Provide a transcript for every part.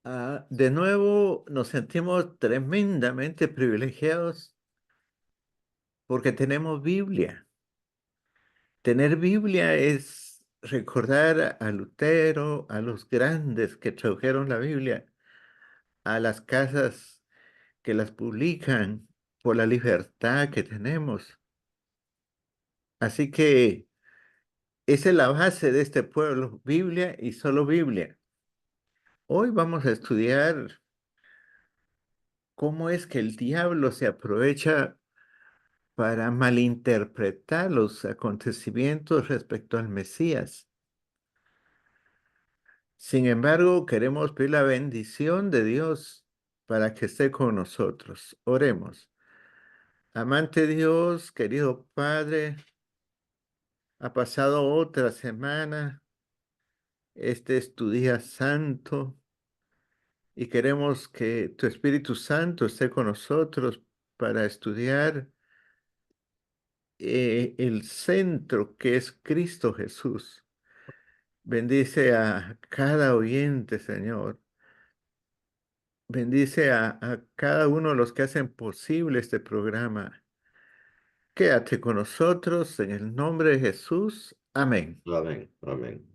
De nuevo nos sentimos tremendamente privilegiados porque tenemos Biblia. Tener Biblia es recordar a Lutero, a los grandes que tradujeron la Biblia, a las casas que las publican por la libertad que tenemos. Así que esa es la base de este pueblo, Biblia y solo Biblia. Hoy vamos a estudiar cómo es que el diablo se aprovecha para malinterpretar los acontecimientos respecto al Mesías. Sin embargo, queremos pedir la bendición de Dios para que esté con nosotros. Oremos. Amante Dios, querido Padre, ha pasado otra semana. Este es tu día santo y queremos que tu Espíritu Santo esté con nosotros para estudiar el centro que es Cristo Jesús. Bendice a cada oyente, Señor. Bendice a cada uno de los que hacen posible este programa. Quédate con nosotros en el nombre de Jesús. Amén. Amén, amén.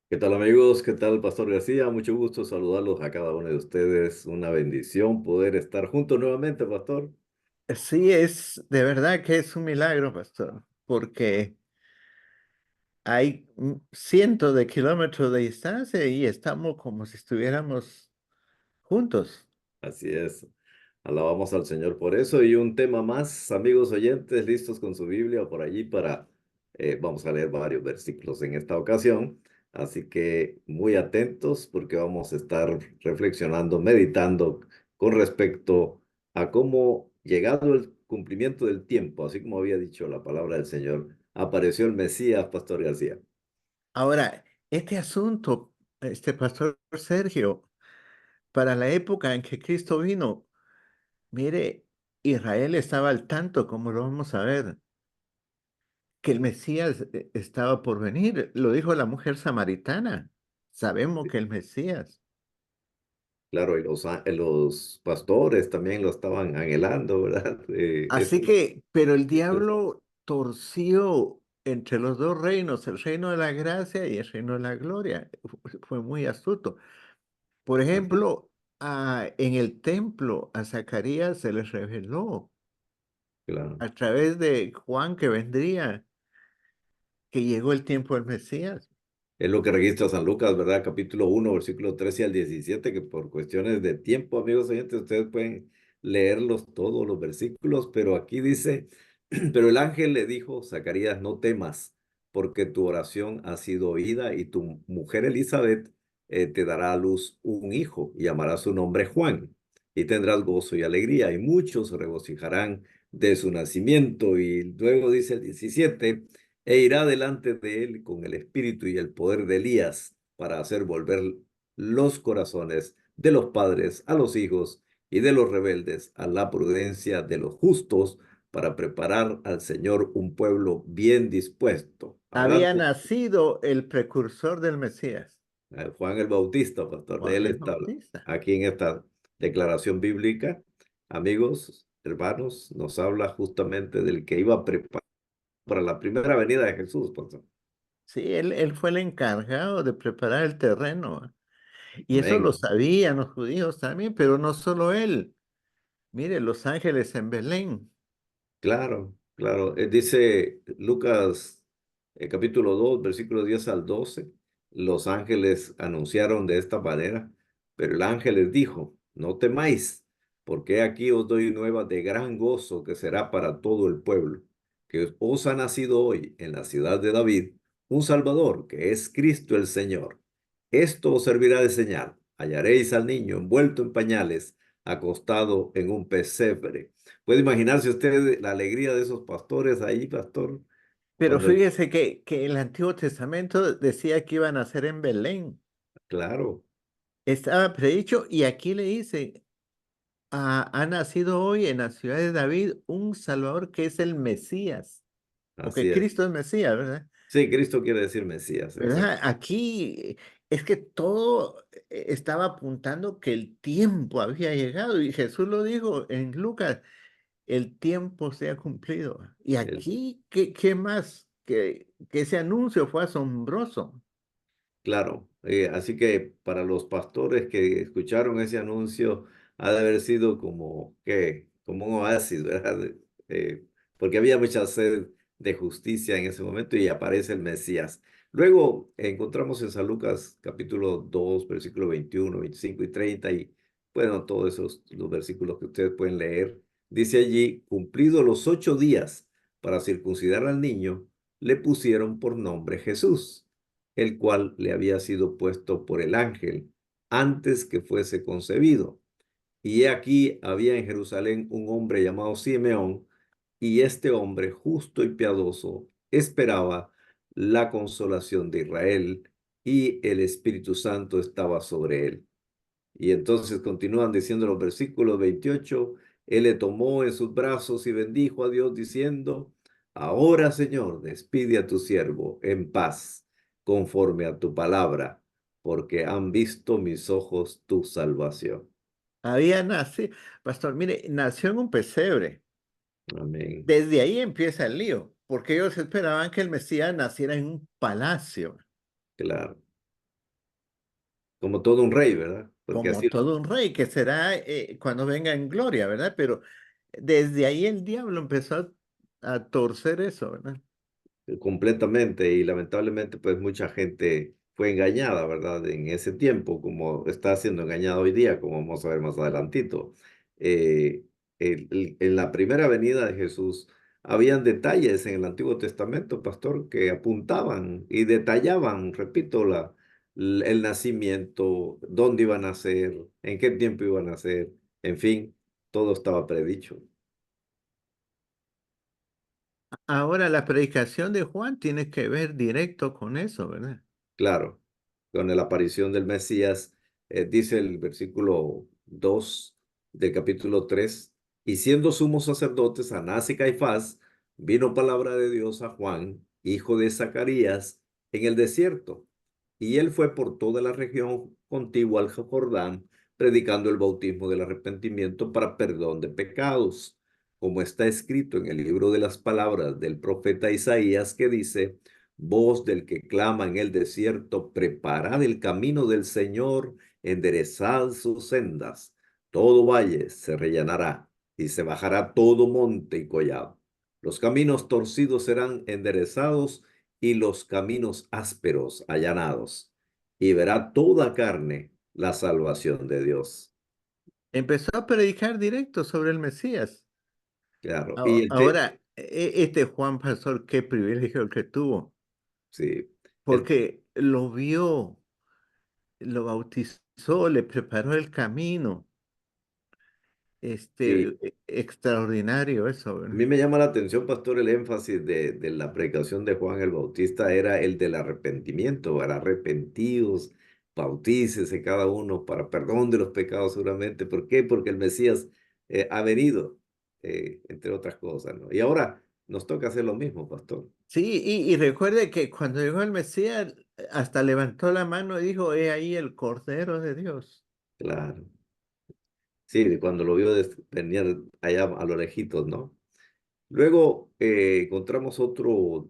¿Qué tal amigos? ¿Qué tal Pastor García? Mucho gusto saludarlos a cada uno de ustedes. Una bendición poder estar juntos nuevamente, Pastor. Sí, es de verdad que es un milagro, pastor, porque hay cientos de kilómetros de distancia y estamos como si estuviéramos juntos. Así es. Alabamos al Señor por eso. Y un tema más, amigos oyentes, listos con su Biblia por allí para, vamos a leer varios versículos en esta ocasión. Así que muy atentos porque vamos a estar reflexionando, meditando con respecto a cómo, llegado el cumplimiento del tiempo, así como había dicho la palabra del Señor, apareció el Mesías, Pastor García. Ahora, este asunto, este pastor Sergio, para la época en que Cristo vino, mire, Israel estaba al tanto, como lo vamos a ver, que el Mesías estaba por venir. Lo dijo la mujer samaritana. Sabemos que el Mesías. Claro, y los pastores también lo estaban anhelando, ¿verdad? Así que, pero el diablo torció entre los dos reinos, el reino de la gracia y el reino de la gloria. Fue muy astuto. Por así, ejemplo, en el templo a Zacarías se le reveló claro. a través de Juan que vendría, que llegó el tiempo del Mesías. Es lo que registra San Lucas, ¿verdad? Capítulo 1, versículo 13 al 17, que por cuestiones de tiempo, amigos oyentes, ustedes pueden leerlos todos los versículos, pero aquí dice, pero el ángel le dijo, Zacarías, no temas, porque tu oración ha sido oída y tu mujer Elizabeth te dará a luz un hijo y llamará su nombre Juan, y tendrás gozo y alegría, y muchos se regocijarán de su nacimiento. Y luego dice el 17 e irá delante de él con el espíritu y el poder de Elías para hacer volver los corazones de los padres a los hijos y de los rebeldes a la prudencia de los justos para preparar al Señor un pueblo bien dispuesto. Había Hablando nacido el precursor del Mesías, de Juan el Bautista, pastor, de Juan él el está Bautista. aquí en esta declaración bíblica. Amigos, hermanos, nos habla justamente del que iba a preparar para la primera venida de Jesús, pastor. Sí, él fue el encargado de preparar el terreno. Y eso lo Amén. sabían los judíos también, pero no solo él. Mire, los ángeles en Belén. Claro, claro. Dice Lucas capítulo 2, versículos 10 al 12. Los ángeles anunciaron de esta manera, pero el ángel les dijo, no temáis, porque aquí os doy nuevas de gran gozo que será para todo el pueblo, que os ha nacido hoy en la ciudad de David un Salvador, que es Cristo el Señor. Esto os servirá de señal. Hallaréis al niño envuelto en pañales, acostado en un pesebre. ¿Puede imaginarse usted la alegría de esos pastores ahí, pastor? Pero Cuando, fíjese que el Antiguo Testamento decía que iban a ser en Belén. claro, Estaba predicho y aquí le dice, ha nacido hoy en la ciudad de David un Salvador que es el Mesías, porque así es. Cristo es Mesías, ¿verdad? Sí, Cristo quiere decir Mesías, ¿Verdad? exacto. Aquí es que todo estaba apuntando que el tiempo había llegado y Jesús lo dijo en Lucas, el tiempo se ha cumplido. Y aquí, ¿qué más? Que ese anuncio fue asombroso. Claro, así que para los pastores que escucharon ese anuncio, ha de haber sido como, ¿qué? Como un oasis, ¿verdad? Eh, Porque había mucha sed de justicia en ese momento y aparece el Mesías. Luego encontramos en San Lucas capítulo 2, versículo 21, 25 y 30 y bueno, todos esos los versículos que ustedes pueden leer. Dice allí, cumplidos los 8 días para circuncidar al niño, le pusieron por nombre Jesús, el cual le había sido puesto por el ángel antes que fuese concebido. Y he aquí había en Jerusalén un hombre llamado Simeón, y este hombre justo y piadoso esperaba la consolación de Israel, y el Espíritu Santo estaba sobre él. Y entonces continúan diciendo los versículos 28, él le tomó en sus brazos y bendijo a Dios diciendo, ahora Señor, despide a tu siervo en paz, conforme a tu palabra, porque han visto mis ojos tu salvación. Había nacido, pastor, mire, nació en un pesebre. Amén. Desde ahí empieza el lío, porque ellos esperaban que el Mesías naciera en un palacio, Claro. Como todo un rey, ¿verdad? Porque como así todo un rey, que será cuando venga en gloria, ¿verdad? Pero desde ahí el diablo empezó a torcer eso, ¿verdad? completamente y lamentablemente pues mucha gente fue engañada, ¿verdad? En ese tiempo, como está siendo engañada hoy día, como vamos a ver más adelantito. Eh, en la primera venida de Jesús habían detalles en el Antiguo Testamento, pastor, que apuntaban y detallaban, repito, el nacimiento, dónde iban a nacer, en qué tiempo iban a nacer, en fin, todo estaba predicho. Ahora la predicación de Juan tiene que ver directo con eso, ¿verdad? Claro, con la aparición del Mesías, dice el versículo 2 del capítulo 3, y siendo sumos sacerdotes Anás y Caifás, vino palabra de Dios a Juan, hijo de Zacarías, en el desierto, y él fue por toda la región contigua al Jordán, predicando el bautismo del arrepentimiento para perdón de pecados, como está escrito en el libro de las palabras del profeta Isaías, que dice, voz del que clama en el desierto, preparad el camino del Señor, enderezad sus sendas. Todo valle se rellenará y se bajará todo monte y collado. Los caminos torcidos serán enderezados y los caminos ásperos allanados. Y verá toda carne la salvación de Dios. Empezó a predicar directo sobre el Mesías. Claro. Y el Ahora, este Juan Pastor, qué privilegio el que tuvo, sí, el, porque lo vio, lo bautizó, le preparó el camino. sí. Extraordinario eso, A mí ¿verdad? me llama la atención, pastor, el énfasis de la predicación de Juan el Bautista era el del arrepentimiento, para arrepentidos, bautícese cada uno para perdón de los pecados seguramente. ¿Por qué? Porque el Mesías ha venido, entre otras cosas, ¿no? Y ahora nos toca hacer lo mismo, pastor. Sí, y recuerde que cuando llegó el Mesías, hasta levantó la mano y dijo, he ahí el Cordero de Dios. Claro. Sí, cuando lo vio venir allá a lo lejitos, ¿no? Luego encontramos otro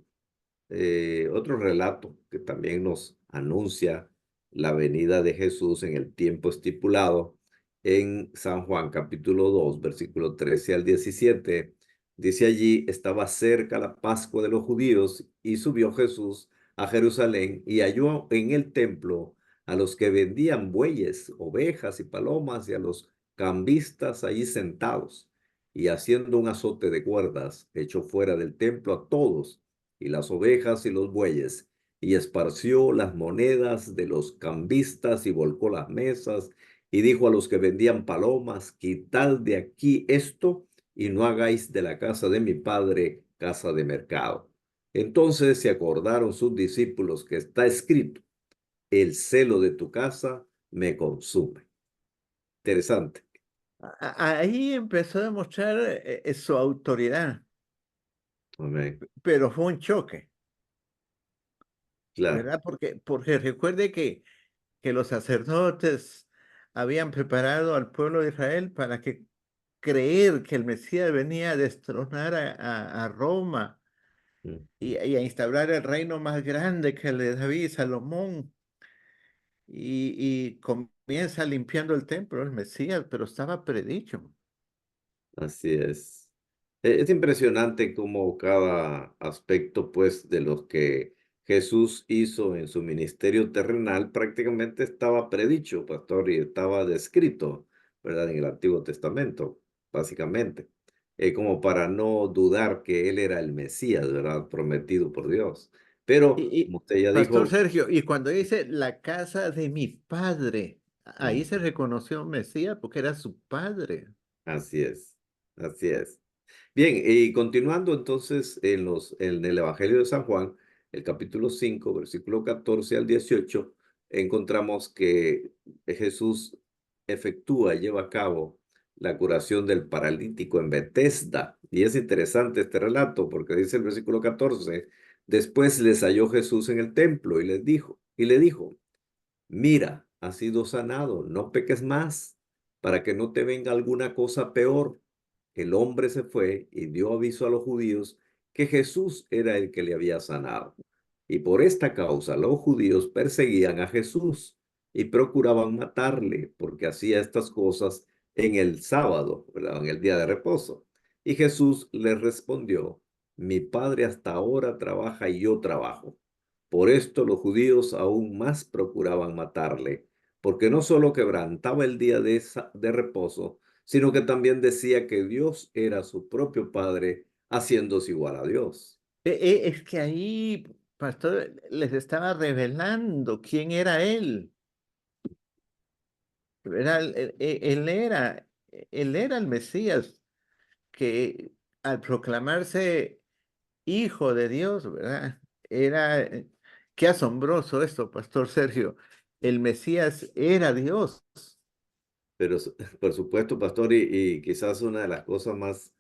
relato que también nos anuncia la venida de Jesús en el tiempo estipulado en San Juan capítulo 2 versículo 13 al 17. Dice allí, estaba cerca la Pascua de los judíos y subió Jesús a Jerusalén y halló en el templo a los que vendían bueyes, ovejas y palomas y a los cambistas allí sentados, y haciendo un azote de cuerdas, echó fuera del templo a todos, y las ovejas y los bueyes, y esparció las monedas de los cambistas y volcó las mesas, y dijo a los que vendían palomas, quitad de aquí esto, y no hagáis de la casa de mi padre casa de mercado. Entonces se acordaron sus discípulos que está escrito, el celo de tu casa me consume. Interesante. Ahí empezó a demostrar su autoridad, Amén. pero fue un choque, Claro. ¿verdad? Porque recuerde que los sacerdotes habían preparado al pueblo de Israel para que creer que el Mesías venía a destronar a Roma Ujú. y a instaurar el reino más grande que el de David y Salomón. Y comienza limpiando el templo, el Mesías, pero estaba predicho. Así es. Es impresionante cómo cada aspecto, pues, de lo que Jesús hizo en su ministerio terrenal prácticamente estaba predicho, pastor, y estaba descrito, ¿verdad? En el Antiguo Testamento, básicamente. Como para no dudar que él era el Mesías, ¿verdad? Prometido por Dios. Pero, Y, como usted ya Pastor dijo, Sergio, y cuando dice la casa de mi padre, ahí se mm, reconoció Mesías porque era su padre. así es, así es. Bien, y continuando entonces en el Evangelio de San Juan, el capítulo 5, versículo 14 al 18, encontramos que Jesús efectúa, lleva a cabo la curación del paralítico en Betesda. Y es interesante este relato porque dice el versículo 14, después les halló Jesús en el templo y le dijo, mira, has sido sanado, no peques más, para que no te venga alguna cosa peor. El hombre se fue y dio aviso a los judíos que Jesús era el que le había sanado. Y por esta causa los judíos perseguían a Jesús y procuraban matarle porque hacía estas cosas en el sábado, ¿verdad? En el día de reposo. Y Jesús les respondió, mi padre hasta ahora trabaja y yo trabajo. Por esto los judíos aún más procuraban matarle, porque no solo quebrantaba el día de reposo, sino que también decía que Dios era su propio Padre, haciéndose igual a Dios. Es que ahí, pastor, les estaba revelando quién era él. Era, él era el Mesías que al proclamarse hijo de Dios, ¿verdad? Era, qué asombroso esto, Pastor Sergio. El Mesías era Dios. Pero por supuesto, pastor, y quizás una de las cosas más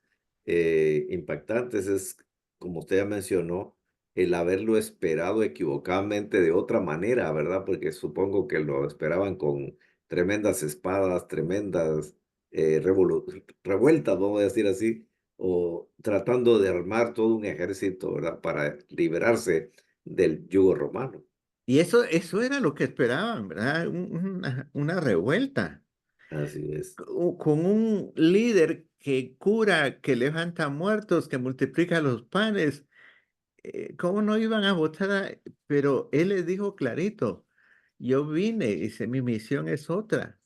impactantes es, como usted ya mencionó, el haberlo esperado equivocadamente de otra manera, ¿verdad? Porque supongo que lo esperaban con tremendas espadas, tremendas revueltas, vamos a decir así, o tratando de armar todo un ejército, ¿verdad? Para liberarse del yugo romano. Y eso era lo que esperaban, ¿verdad? Una revuelta. Así es, Con un líder que cura, que levanta muertos, que multiplica los panes. ¿Cómo no iban a votar? Pero él les dijo clarito, yo vine, dice, mi misión es otra.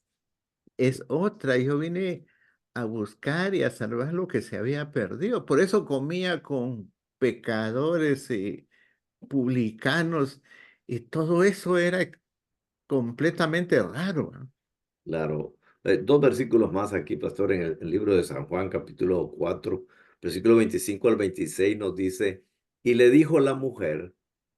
Yo vine a buscar y a salvar lo que se había perdido. Por eso comía con pecadores y publicanos y todo eso era completamente raro, ¿no? claro. Dos versículos más aquí, pastor, en el libro de San Juan, capítulo 4, versículo 25 al 26 nos dice, y le dijo la mujer,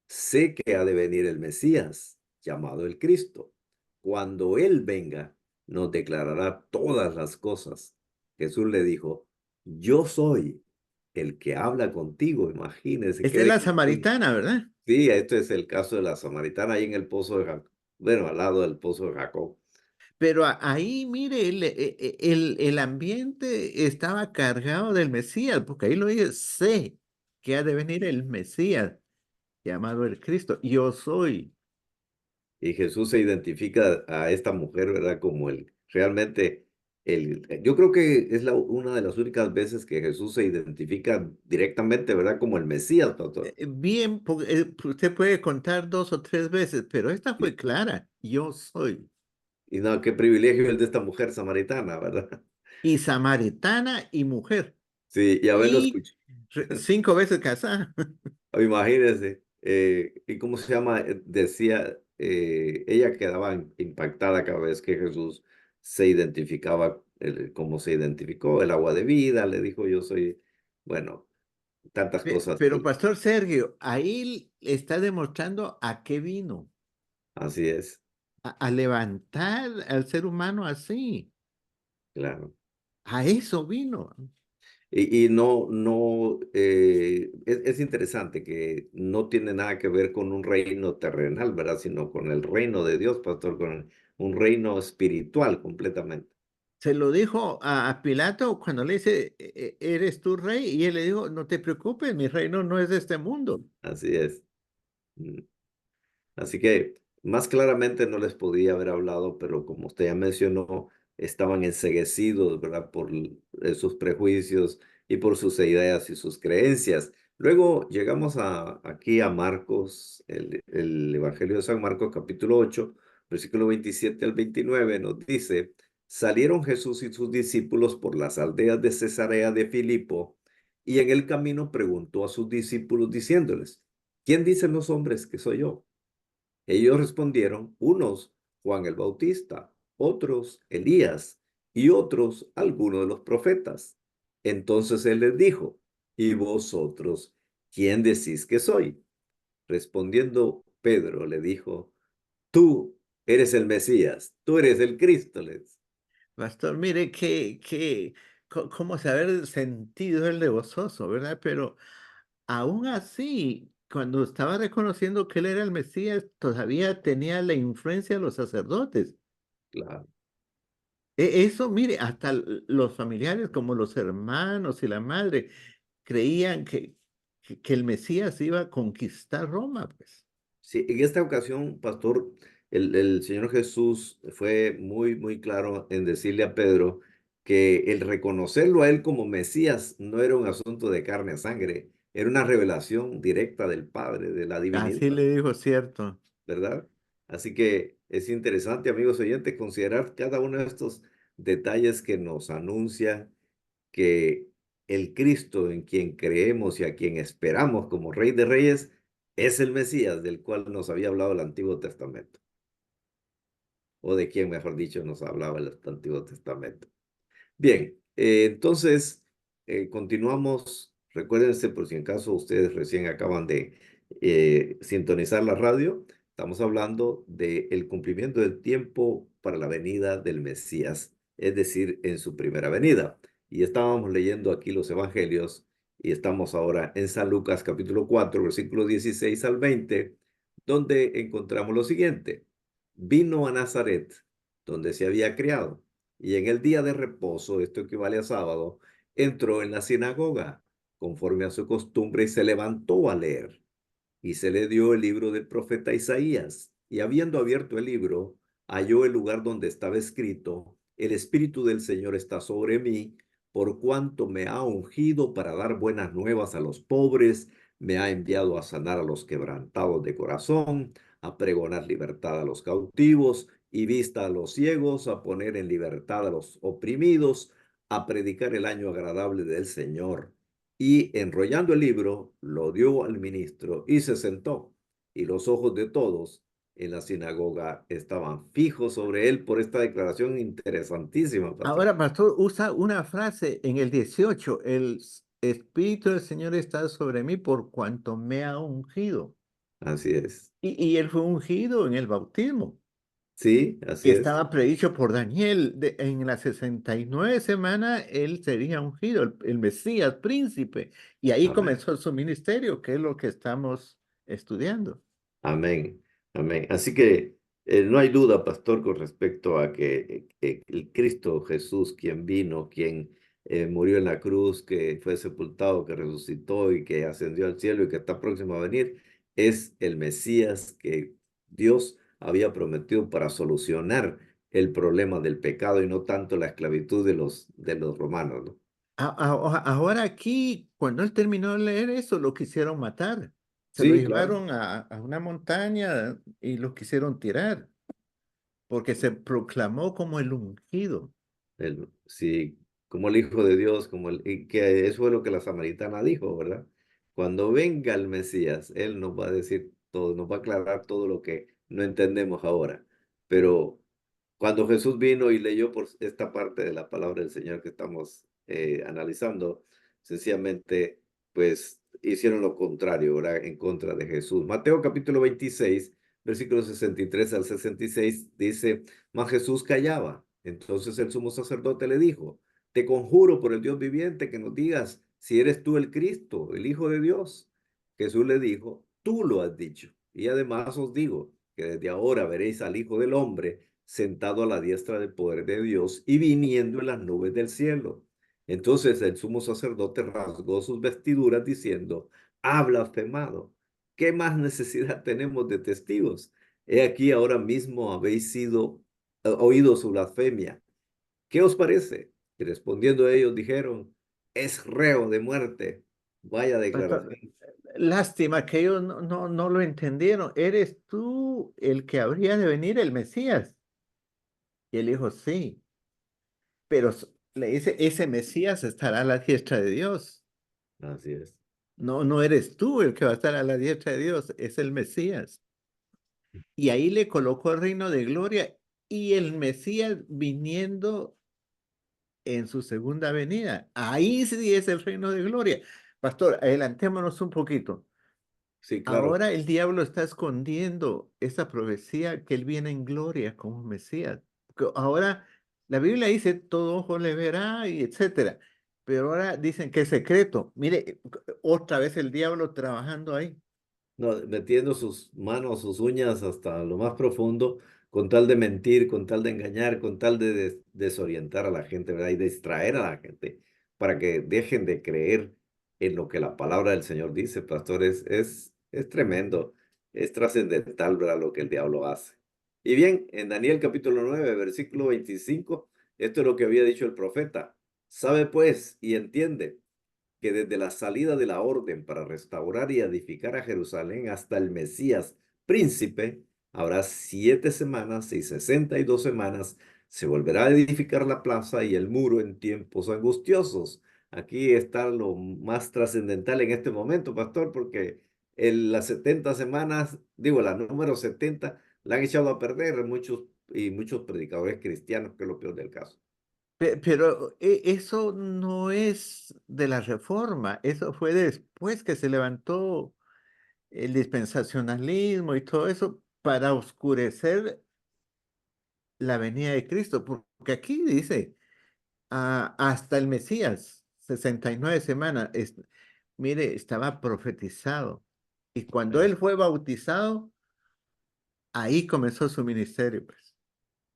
sé que ha de venir el Mesías, llamado el Cristo. Cuando Él venga, nos declarará todas las cosas. Jesús le dijo, yo soy el que habla contigo. Imagínense qué Esta es la declaración. samaritana, ¿verdad? Sí, este es el caso de la samaritana ahí en el pozo de Jacob, bueno, al lado del pozo de Jacob. Pero ahí, mire, el ambiente estaba cargado del Mesías, porque ahí lo dice, sé que ha de venir el Mesías, llamado el Cristo. Yo soy. Y Jesús se identifica a esta mujer, ¿verdad? Como realmente, yo creo que es una de las únicas veces que Jesús se identifica directamente, ¿verdad? Como el Mesías, pastor. Bien, usted puede contar dos o tres veces, pero esta fue Sí, clara. Yo soy. Y no, qué privilegio el de esta mujer samaritana, ¿verdad? Y samaritana y mujer. Sí, y haberlo Y escuchado. 5 veces casada. Imagínense, ¿y cómo se llama? Decía, ella quedaba impactada cada vez que Jesús se identificaba, cómo se identificó, el agua de vida, le dijo, yo soy, bueno, tantas cosas. Pero Pastor Sergio, ahí está demostrando a qué vino, Así es, a levantar al ser humano así. claro. A eso vino. Y no, no, es interesante que no tiene nada que ver con un reino terrenal, ¿verdad? Sino con el reino de Dios, pastor, con un reino espiritual completamente. Se lo dijo a Pilato cuando le dice, ¿eres tú rey? Y él le dijo, no te preocupes, mi reino no es de este mundo. Así es. Mm. Así que más claramente no les podía haber hablado, pero como usted ya mencionó, estaban enceguecidos, ¿verdad? Por sus prejuicios y por sus ideas y sus creencias. Luego llegamos aquí a Marcos, el Evangelio de San Marcos, capítulo 8, versículo 27 al 29, nos dice, salieron Jesús y sus discípulos por las aldeas de Cesarea de Filipo, y en el camino preguntó a sus discípulos diciéndoles, ¿quién dicen los hombres que soy yo? Ellos respondieron, unos Juan el Bautista, otros Elías y otros algunos de los profetas. Entonces él les dijo, ¿y vosotros quién decís que soy? Respondiendo Pedro le dijo, tú eres el Mesías, tú eres el Cristo. Pastor, mire cómo se haber sentido el de gozoso, ¿verdad? Pero aún así, cuando estaba reconociendo que él era el Mesías, todavía tenía la influencia de los sacerdotes. Claro. Eso, mire, hasta los familiares como los hermanos y la madre creían que el Mesías iba a conquistar Roma, pues. Sí, en esta ocasión, pastor, el Señor Jesús fue muy, muy claro en decirle a Pedro que el reconocerlo a él como Mesías no era un asunto de carne a sangre, era una revelación directa del Padre, de la Así divinidad, le dijo, cierto. ¿verdad? Así que es interesante, amigos oyentes, considerar cada uno de estos detalles que nos anuncia que el Cristo en quien creemos y a quien esperamos como Rey de Reyes es el Mesías del cual nos había hablado el Antiguo Testamento, o de quien, mejor dicho, nos hablaba el Antiguo Testamento. Bien, entonces continuamos. Recuérdense, por si en caso ustedes recién acaban de sintonizar la radio, estamos hablando del cumplimiento del tiempo para la venida del Mesías, es decir, en su primera venida. Y estábamos leyendo aquí los evangelios y estamos ahora en San Lucas capítulo 4, versículos 16 al 20, donde encontramos lo siguiente. Vino a Nazaret, donde se había criado y en el día de reposo, esto equivale a sábado, entró en la sinagoga, conforme a su costumbre, y se levantó a leer. Y se le dio el libro del profeta Isaías. Y habiendo abierto el libro, halló el lugar donde estaba escrito, el Espíritu del Señor está sobre mí, por cuanto me ha ungido para dar buenas nuevas a los pobres, me ha enviado a sanar a los quebrantados de corazón, a pregonar libertad a los cautivos y vista a los ciegos, a poner en libertad a los oprimidos, a predicar el año agradable del Señor. Y enrollando el libro, lo dio al ministro y se sentó. Y los ojos de todos en la sinagoga estaban fijos sobre él por esta declaración interesantísima, pastor. Ahora, pastor, usa una frase en el 18: el Espíritu del Señor está sobre mí por cuanto me ha ungido. Así es. Y él fue ungido en el bautismo. Sí, Y así es. estaba predicho por Daniel. En las 69 semanas él sería ungido, el Mesías, príncipe. Y ahí Amén. comenzó su ministerio, que es lo que estamos estudiando. Amén, amén. Así que no hay duda, pastor, con respecto a que el Cristo Jesús, quien vino, quien murió en la cruz, que fue sepultado, que resucitó y que ascendió al cielo y que está próximo a venir, es el Mesías que Dios había prometido para solucionar el problema del pecado y no tanto la esclavitud de los romanos, ¿no? Ahora aquí, cuando él terminó de leer eso, lo quisieron matar. Se lo Sí, claro. llevaron a una montaña y lo quisieron tirar. porque se proclamó como el ungido. Sí, como el Hijo de Dios, y que eso es lo que la samaritana dijo, ¿verdad? Cuando venga el Mesías, Él nos va a decir todo, nos va a aclarar todo lo que no entendemos ahora. Pero cuando Jesús vino y leyó por esta parte de la palabra del Señor que estamos analizando, sencillamente, pues hicieron lo contrario, ¿verdad? En contra de Jesús. Mateo capítulo 26, versículos 63 al 66, dice, mas Jesús callaba. Entonces el sumo sacerdote le dijo, te conjuro por el Dios viviente que nos digas si eres tú el Cristo, el Hijo de Dios. Jesús le dijo, tú lo has dicho. Y además os digo que desde ahora veréis al Hijo del Hombre sentado a la diestra del poder de Dios y viniendo en las nubes del cielo. Entonces el sumo sacerdote rasgó sus vestiduras diciendo, ha blasfemado. ¿Qué más necesidad tenemos de testigos? He aquí ahora mismo habéis sido oído su blasfemia. ¿Qué os parece? Y respondiendo ellos dijeron, es reo de muerte. Vaya Pastor, declaración. lástima que ellos no lo entendieron. ¿Eres tú el que habría de venir, el Mesías? Y él dijo, sí, pero le dice, ese Mesías estará a la diestra de Dios. Así es. No eres tú el que va a estar a la diestra de Dios, es el Mesías. Y ahí le colocó el reino de gloria y el Mesías viniendo en su segunda venida. Ahí sí es el reino de gloria. Pastor, adelantémonos un poquito. Sí, claro. Ahora el diablo está escondiendo esa profecía que él viene en gloria como Mesías. Ahora la Biblia dice todo ojo le verá y etcétera. Pero ahora dicen que es secreto. Mire, otra vez el diablo trabajando ahí. No, metiendo sus manos, sus uñas hasta lo más profundo, con tal de mentir, con tal de engañar, con tal de desorientar a la gente, ¿verdad? Y distraer a la gente para que dejen de creer en lo que la palabra del Señor dice, pastor. Es tremendo, es trascendental, ¿verdad? Lo que el diablo hace. Y bien, en Daniel capítulo 9 versículo 25, esto es lo que había dicho el profeta. Sabe pues y entiende que desde la salida de la orden para restaurar y edificar a Jerusalén hasta el Mesías príncipe, habrá 7 semanas y 62 semanas, se volverá a edificar la plaza y el muro en tiempos angustiosos. Aquí está lo más trascendental en este momento, pastor, porque las 70 semanas, digo, la número 70, la han echado a perder muchos predicadores cristianos, que es lo peor del caso. Pero eso no es de la reforma, eso fue después que se levantó el dispensacionalismo y todo eso para oscurecer la venida de Cristo, porque aquí dice, hasta el Mesías, 69 semanas, mire, estaba profetizado. Y cuando él fue bautizado, ahí comenzó su ministerio, pues,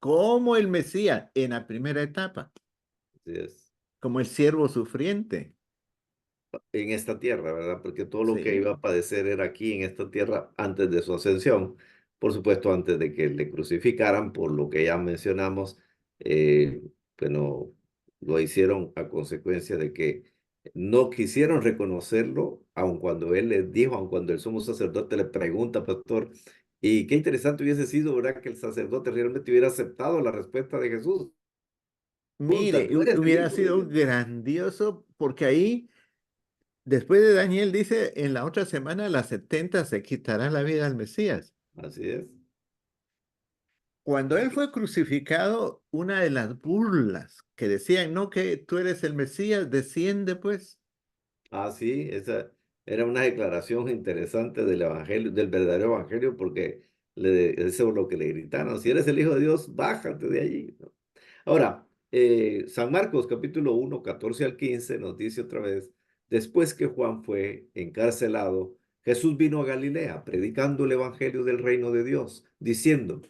como el Mesías en la primera etapa, Así es. como el siervo sufriente. En esta tierra, ¿verdad? Porque todo lo que iba Sí. a padecer era aquí en esta tierra antes de su ascensión, por supuesto antes de que le crucificaran, por lo que ya mencionamos, eh, bueno, lo hicieron a consecuencia de que no quisieron reconocerlo, aun cuando él les dijo, aun cuando el sumo sacerdote le pregunta, pastor, y qué interesante hubiese sido, ¿verdad? Que el sacerdote realmente hubiera aceptado la respuesta de Jesús. Pregunta, Mire, ¿tú eres el hubiera hijo de sido Dios? grandioso porque ahí, después de Daniel, dice, en la otra semana, las 70 se quitará la vida al Mesías. Así es. Cuando él fue crucificado, una de las burlas que decían, no, que tú eres el Mesías, desciende pues. Ah, sí, esa era una declaración interesante del evangelio, del verdadero evangelio, porque eso es lo que le gritaron. Si eres el Hijo de Dios, bájate de allí, ¿no? Ahora, San Marcos capítulo 1 14 al 15 nos dice otra vez, después que Juan fue encarcelado, Jesús vino a Galilea predicando el evangelio del reino de Dios, diciendo,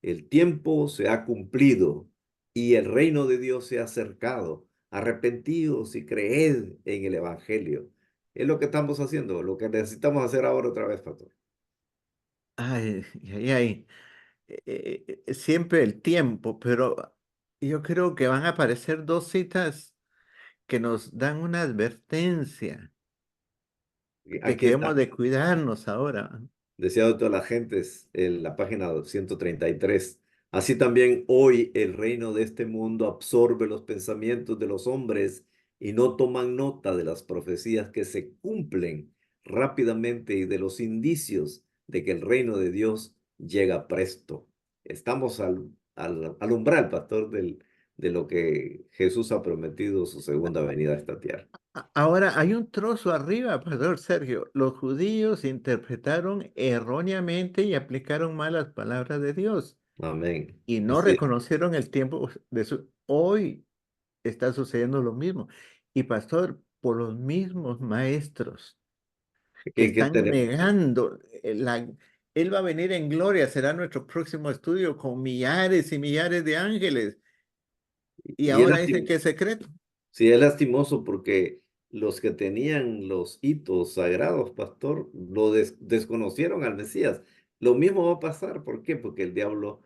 el tiempo se ha cumplido y el reino de Dios se ha acercado. Arrepentíos y creed en el evangelio. Es lo que estamos haciendo, lo que necesitamos hacer ahora otra vez, pastor. Ay, ay, ay. Siempre el tiempo, pero yo creo que van a aparecer dos citas que nos dan una advertencia de que Aquí debemos está. de cuidarnos ahora. Deseado de todas las gentes, en la página 133. Así también hoy el reino de este mundo absorbe los pensamientos de los hombres y no toman nota de las profecías que se cumplen rápidamente y de los indicios de que el reino de Dios llega presto. Estamos al umbral, pastor, de lo que Jesús ha prometido su segunda venida a esta tierra. Ahora, hay un trozo arriba, Pastor Sergio. Los judíos interpretaron erróneamente y aplicaron mal las palabras de Dios Amén. y no Así reconocieron el tiempo de su... Hoy está sucediendo lo mismo. Y pastor, por los mismos maestros que ¿Qué están tenemos? negando, Él va a venir en gloria, será nuestro próximo estudio con millares y millares de ángeles. Y Y es ahora dicen que es secreto. Sí, es lastimoso porque los que tenían los hitos sagrados, pastor, desconocieron al Mesías. Lo mismo va a pasar, ¿por qué? Porque el diablo,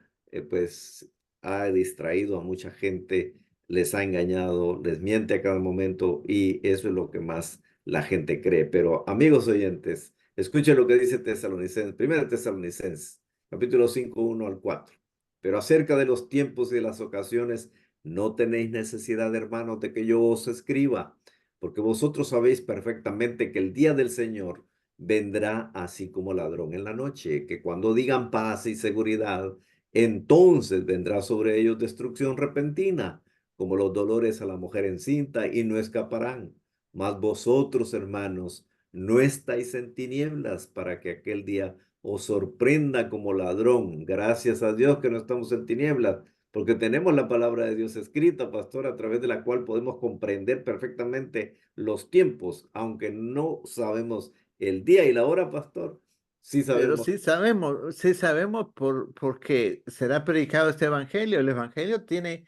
pues, ha distraído a mucha gente, les ha engañado, les miente a cada momento y eso es lo que más la gente cree. Pero, amigos oyentes, escuchen lo que dice Tesalonicenses, 1 Tesalonicenses, capítulo 5, 1 al 4. Pero acerca de los tiempos y de las ocasiones, no tenéis necesidad, hermanos, de que yo os escriba, porque vosotros sabéis perfectamente que el día del Señor vendrá así como ladrón en la noche, que cuando digan paz y seguridad, entonces vendrá sobre ellos destrucción repentina, como los dolores a la mujer encinta, y no escaparán. Mas vosotros, hermanos, no estáis en tinieblas para que aquel día os sorprenda como ladrón. Gracias a Dios que no estamos en tinieblas, porque tenemos la palabra de Dios escrita, pastor, a través de la cual podemos comprender perfectamente los tiempos, aunque no sabemos el día y la hora, pastor, sí Pero sabemos. sí sabemos porque será predicado este evangelio. El evangelio tiene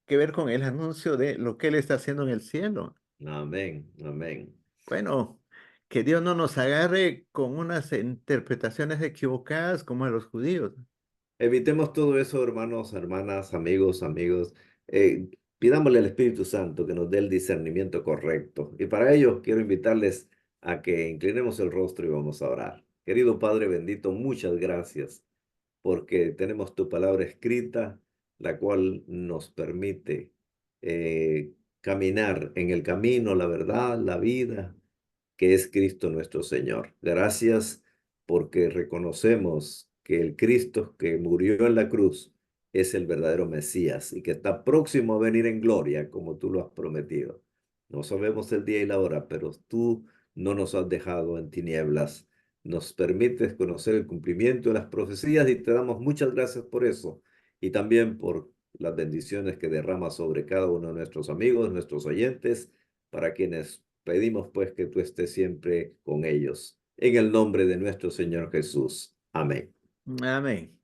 que ver con el anuncio de lo que Él está haciendo en el cielo. Amén, amén. Bueno, que Dios no nos agarre con unas interpretaciones equivocadas como a los judíos. Evitemos todo eso, hermanos, hermanas, amigos. Pidámosle al Espíritu Santo que nos dé el discernimiento correcto. Y para ello quiero invitarles a que inclinemos el rostro y vamos a orar. Querido Padre bendito, muchas gracias porque tenemos tu palabra escrita, la cual nos permite caminar en el camino, la verdad, la vida, que es Cristo nuestro Señor. Gracias porque reconocemos que el Cristo que murió en la cruz es el verdadero Mesías y que está próximo a venir en gloria, como tú lo has prometido. No sabemos el día y la hora, pero tú no nos has dejado en tinieblas. Nos permites conocer el cumplimiento de las profecías y te damos muchas gracias por eso y también por las bendiciones que derramas sobre cada uno de nuestros amigos, nuestros oyentes, para quienes pedimos pues que tú estés siempre con ellos. En el nombre de nuestro Señor Jesús. Amén. Amén.